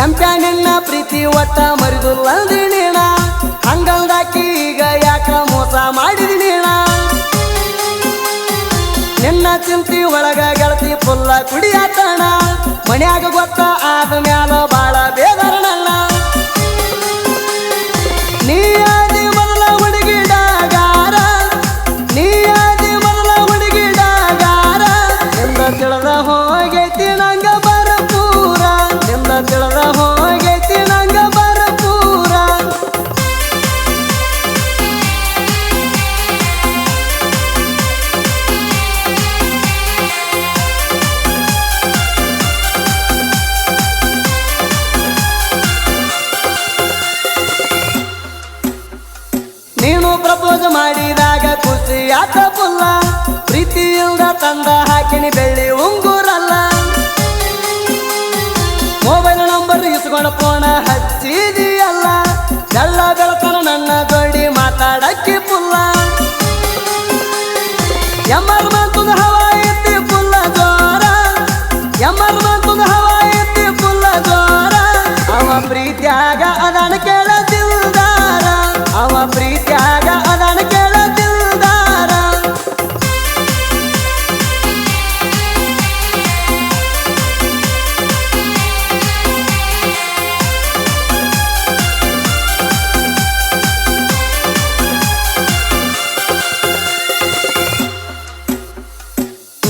ಕೆಂಪ್ಯ ನಿನ್ನ ಪ್ರೀತಿ ಒಟ್ಟ ಮರಿದುಲ್ಲಂದಿ ನೀಣ ಹಂಗಂದಾಕಿ ಈಗ ಯಾಕ ಮೋಸ ಮಾಡಿದಿ ನೀಣ ನಿನ್ನ ಚಿಂತಿ ಒಳಗ ಗೆಳತಿ ಫುಲ್ಲ ಕುಡಿಯಾತಣ ಮನ್ಯಾಗ ಗೊತ್ತ ಆದ ಮ್ಯಾಲ ಬಾಳ ಬೇದರನಲ್ಲ ನೀ ಆದಿ ಮೊದಲ ಹುಡುಗಿಡಗಾರ ನೀ ಆದಿ ಮೊದಲ ಹುಡುಗಿಡಗಾರ ನಿಂದ ತಿಳಿದ ಹೋಗೈತಿ ನಂಗ ಬರಪೂರ ನಿಂದ ತಿಳಿದ ಹೋಗೈತಿ ನಂಗ ಬರಪೂರ ನೀನು ಪ್ರಪೋಸ್ ಮಾಡಿದಾಗ ಖುಷಿ ಆತ ಪುಲ್ಲ ಪ್ರೀತಿಯಿಂದ ತಂದ ಹಾಕಿನಿ ಬೆಳ್ಳಿ ಉಂಗುರಲ್ಲ ಮೊಬೈಲ್ ನಂಬರ್ ಇಸ್ಕೊಂಡ ಫೋನ ಹಚ್ಚಿದಿಯಲ್ಲ ಎಲ್ಲ ಬೆಳತನ ನನ್ನ ಜೋಡಿ ಮಾತಾಡಕ್ಕಿ ಪುಲ್ಲ ಎಮ್ಮರ್ ಮಂತುದ ಹವಾ ಎತ್ತಿ ಪುಲ್ಲ ಜೋರ ಎಮ್ಮರ್ ಮಂತುದ ಹವಾ ಎತ್ತಿ ಪುಲ್ಲ ಜೋರ ಅವ ಪ್ರೀತ್ಯಾಗ ಅದನ ಕೇಳದಿಲ್ದಾರ ಅವ ಪ್ರೀತ್ಯಾಗ ಅದನ ಕೇಳದಿಲ್ದಾರ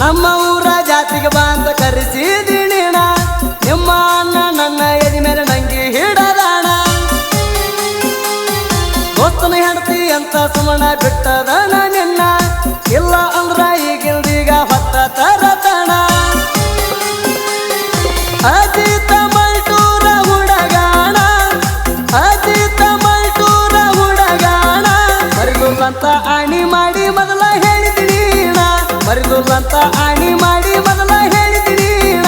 ನಮ್ಮ ಊರ ಜಾತಿಗೆ ಬಂದ ಕರೆಸಿದಿಣಿಣ ನಿಮ್ಮ ಅಣ್ಣ ನನ್ನ ಎದಿ ಮೇಲೆ ನಂಗಿ ಹಿಡದಾಣ ದೋಸ್ತನ ಹೆಂಡತಿ ಅಂತ ಸುಮಣ ಬಿಟ್ಟದನ ನಿನ್ನ ಇಲ್ಲ ಅಂದ್ರ ಈಗಿಲ್ದೀಗ ಹೊತ್ತ ತರತಣ ಅಜಿತ ಮಲ್ಟೂರ ಹುಡಗಾಣ ಅಜಿತ ಮಲ್ಟೂರ ಹುಡಗಾಣ ಮರಿಗುಲ್ಲಂತ ಆಣಿ ಮಾಡಿ ಮೊದಲ ಹೇಳಿದಿನೀಣ ಮರಿಗುಲ್ಲಂತ ಆಣಿ ಮಾಡಿ ಮೊದಲ ಹೇಳಿದಿನೀಣ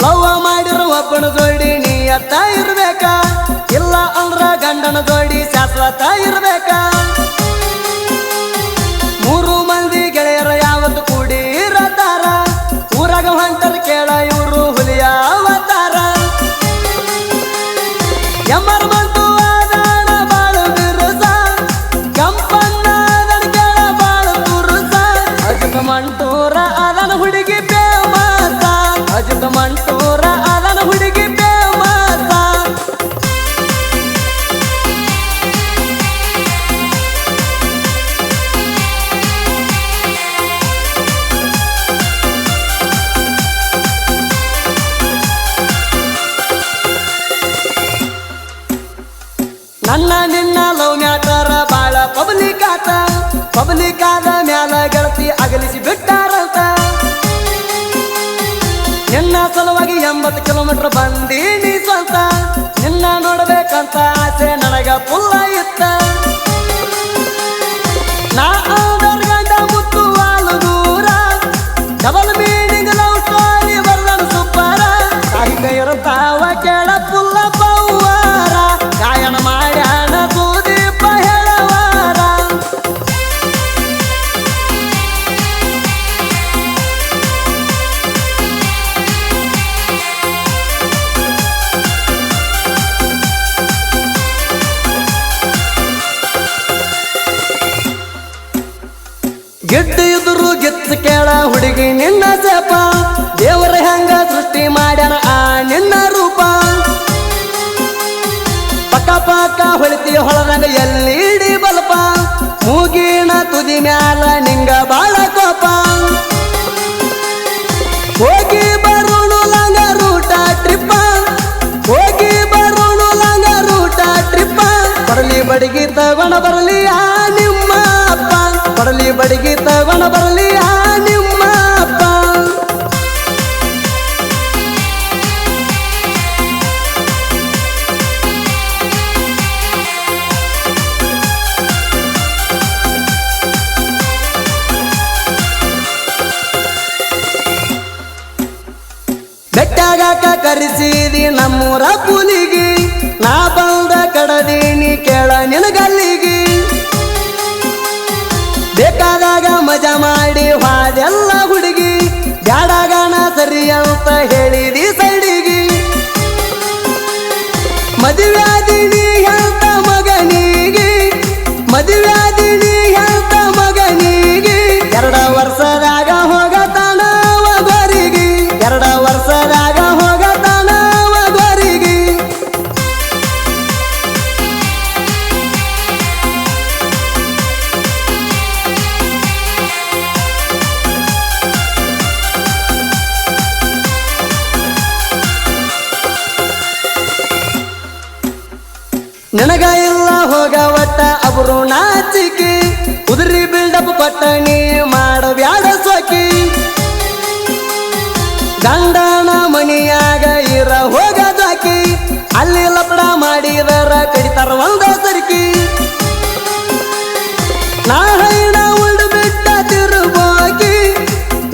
ಲವ್ ಮಾಡಿರೋ ಒಬ್ಬನ ಜೋಡಿ ನೀಯತ್ತ ಇರ್ಬೇಕ ಇಲ್ಲ ಅಂದ್ರ ಗಂಡನ ಜೋಡಿ ಶಾಶ್ವತ ಇರ್ಬೇಕ ಮೂರು ಮಂದಿ ಗೆಳೆಯರ ಯಾವತ್ತು ಕೂಡಿ ಇರತಾರ ಊರಾಗ ಹೊಂಟರ್ ಕೇಳ ಇವರು ಹುಲಿಯ ಅವತಾರ ಎಮ್ಮರ್ ಮಂಟು ಆದಾಣ ಬಾಳು ಬಿರುಸ ಕಂಪನ್ನ ಅದನ ಕೇಳ ಬಾಳು ತುರುಸ ಅಜಿತ ಮಂಟೂರ ಅದನ ಹುಡುಗಿ ಫೇಮಸ ಅಜಿತ ಮಂಟೂರ ಅದನ ಹುಡುಗಿ ಫೇಮಸ ನನ್ನ ನಿನ್ನ ಲವ್ ಮ್ಯಾಟರ ಬಾಳ ಪಬ್ಲಿಕ್ ಆದ ಮ್ಯಾಲ ಗೆಳತಿ ಅಗಲಿಸಿ ಬಿಟ್ಟಾರಂತ ನಿನ್ನ ಸಲುವಾಗಿ 80 ಕಿಲೋಮೀಟರ್ ಬಂದೀನಿ ಸ್ವಂತ ನಿನ್ನ ನೋಡ್ಬೇಕಂತ ಆಸೆ ನನಗ ಪುಲ್ಲ ಇತ್ತ ನಾ ಆದರ್ ಗಂಡ ಮುತ್ತು ವಾಲು ದೂರ ಡಬಲ್ ಮೀನಿಂಗ್ ಲವ್ ಸ್ಟೋರಿ ಬರ್ದನ ಸೂಪರ ಸಾಹಿತ್ಯ ಇರುತ್ತಾವ ಕೇಳ ಪುಲ್ಲ ಪೌವಾರ ಗಾಯನ ಮಾಡ್ಯಾನ ಸುದೀಪ ಹೇಳವಾರ ಗೆದ್ದು ಇದ್ರು ಗೆತ್ತು ಕೇಳ ಹುಡುಗಿ ನಿನ್ನ ಸೇಪ ದೇವರ ಹೆಂಗ ಸೃಷ್ಟಿ ಮಾಡ್ಯಾನ ಆ ನಿನ್ನ ರೂಪ ಪಕ್ಕ ಪಕ್ಕ ಹೊಳಿತಿ ಹೊಳದಂಗ ಎಲ್ಲಿಡಿ ಬಲ್ಪ ಮೂಗಿನ ತುದಿ ಮ್ಯಾಲ ನಿಂಗ ಬಾಳ ಕೋಪ ಹೋಗಿ ಬರೋಣ ಲಂಗ ರೂಟ ಟ್ರಿಪ್ಪ ಹೋಗಿ ಬರೋಣ ಲಂಗ ರೂಟ ಟ್ರಿಪ್ಪ ಬರಲಿ ಬಡಿಗಿ ತಗೊಂಡ ಬರಲಿ ಆ ನಿಮ್ಮ ಅಪ್ಪ ಬರಲಿ ಬಡಿಗಿ ತಗೊಂಡ ಬರಲಿ ಆ ನಿಮ್ಮ ಅಪ್ಪ ಬೆಟ್ಟಾಗಾಕ ಕರೆಸಿದಿ ನಮ್ಮೂರ ಪುಲಿಗಿ ನಾ ಬಂದ ಕಡದೀನಿ ಕೇಳ ನಿನಗಲ್ಲಿಗಿ ಬೇಕಾದಾಗ ಮಜಾ ಮಾಡಿ ಹಾದೆಲ್ಲ ಹುಡುಗಿ ಬ್ಯಾಡಾಗಣ ಸರಿ ಅಂತ ಹೇಳಿದಿ ಸೈಡಿಗಿ ಮದುವ್ಯಾದಿನಿ ಹೇಳ್ತ ಮಗನಿಗೆ ಮದುವ್ಯಾದಿನಿ ಹೇಳ್ತ ಮಗನಿಗೆ 2 ವರ್ಷದಾಗ ಹೋಗತಾನ ಅವರಿಗೆ 2 ವರ್ಷದಾಗ ಹೋಗತಾನ ಅವರಿಗೆ ನನಗ ಇಲ್ಲ ಹೋಗ ಒಟ್ಟ ಅವರು ನಾಚಿಕೆ ಉದುರಿ ಬಿಲ್ಡಪ್ ಪಟ್ಟಣಿ ಮಾಡಬ್ಯಾಡ ಸೋಕಿ ಗಂಡನ ಮನಿಯಾಗ ಇರ ಹೋಗದಾಕಿ ಅಲ್ಲಿ ಲಪಡ ಮಾಡಿದರ ಕಡಿತಾರ ಒಂದ ಸರ್ಕಿ ನಾ ಹೈನ ಉಳ್ದು ಬಿಟ್ಟ ತಿರುಬೋಕಿ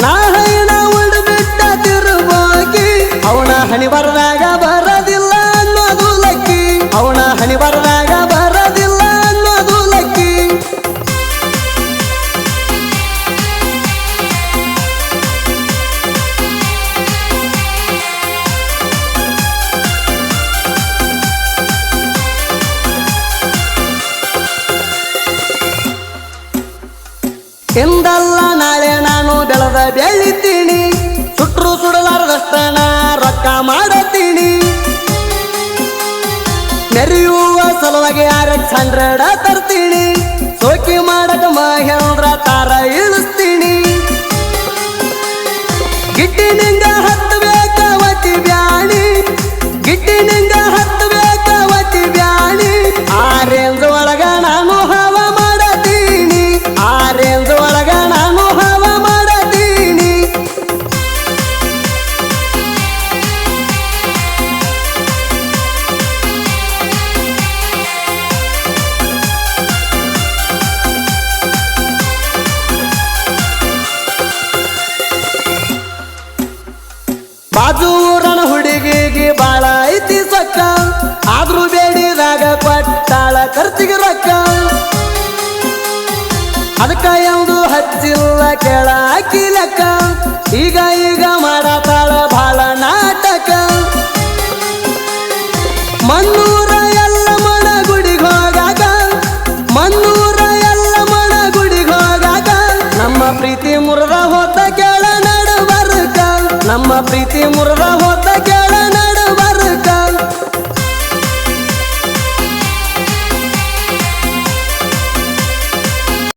ನಾ ಹೈನ ಉಳ್ದು ಬಿಟ್ಟ ತಿರುಬೋಕಿ ಅವನ ಹಣಿ ಬರದಾಗ ಬರದಿಲ್ಲ ಅನ್ನೋದು ಲಕ್ಕಿ ಅವನ ಹಣಿ ಬರದಾಗ ಬರದಿಲ್ಲ ಅನ್ನೋದು ಲಕ್ಕಿ ಎಂದಲ್ಲ ನಾಳೆ ನಾನು ಬೆಳೆದ ಬೆಳಿತೀನಿ ಸುಟ್ರು ಸುಡಲಾರದಷ್ಟ ನಾ ರೊಕ್ಕ ಮಾಡತೀನಿ ಮೆರೆಯುವ ಸಲುವಾಗಿ RX100 ತರ್ತೀನಿ ಸೋಕಿ ಮಾಡಕ ಮಹೇಂದ್ರ ತಾರ ಇಳಿಸ್ತೀನಿ ಗಿಟ್ಟಿ ನಿಂಗ ಹತ್ತಬೇಕ ಒತ್ತಿ ಬ್ಯಾಣಿ ಗಿಟ್ಟಿ ನಿಂಗ ಹತ್ತಬೇಕ ಒತ್ತಿ ಬ್ಯಾಣಿ ಆ ರೇಂಜ್ ಒಳಗ ನಾನು ಹವ ಮಾಡತೀನಿ ಆ ರೇಂಜ್ ಒಳಗ ನಾನು ಹವ ಮಾಡತೀನಿ ಬಾಜು ಊರನ ಹುಡುಗಿಗೆ ಬಾಳ ಐತಿ ಸೊಕ್ಕ ಆದ್ರೂ ಬೇಡಿದಾಗ ಕೊಟ್ಟಾಳ ಖರ್ಚಿಗೆ ರೊಕ್ಕ ಅದಕ್ಕ ಯಾವುದು ಹಚ್ಚಿಲ್ಲ ಕೇಳ ಅಕ್ಕಿ ಲೆಕ್ಕ ಈಗ ಈಗ ಮಾಡತಾಳ ಬಾಳ ನಾಟಕ ಮನ್ನೂರ ಎಲ್ಲ ಮನ ಗುಡಿಗೆ ಹೋಗಾಕ ಮನ್ನೂರ ಎಲ್ಲ ಮನ ಗುಡಿಗೆ ಹೋಗಾಕ ನಮ್ಮ ಪ್ರೀತಿ ಮುರಿದ ಹೋತ ಕೇಳ ನಡಬರ್ಕ ನಮ್ಮ ಪ್ರೀತಿ ಮುರಿದ ಹೋತ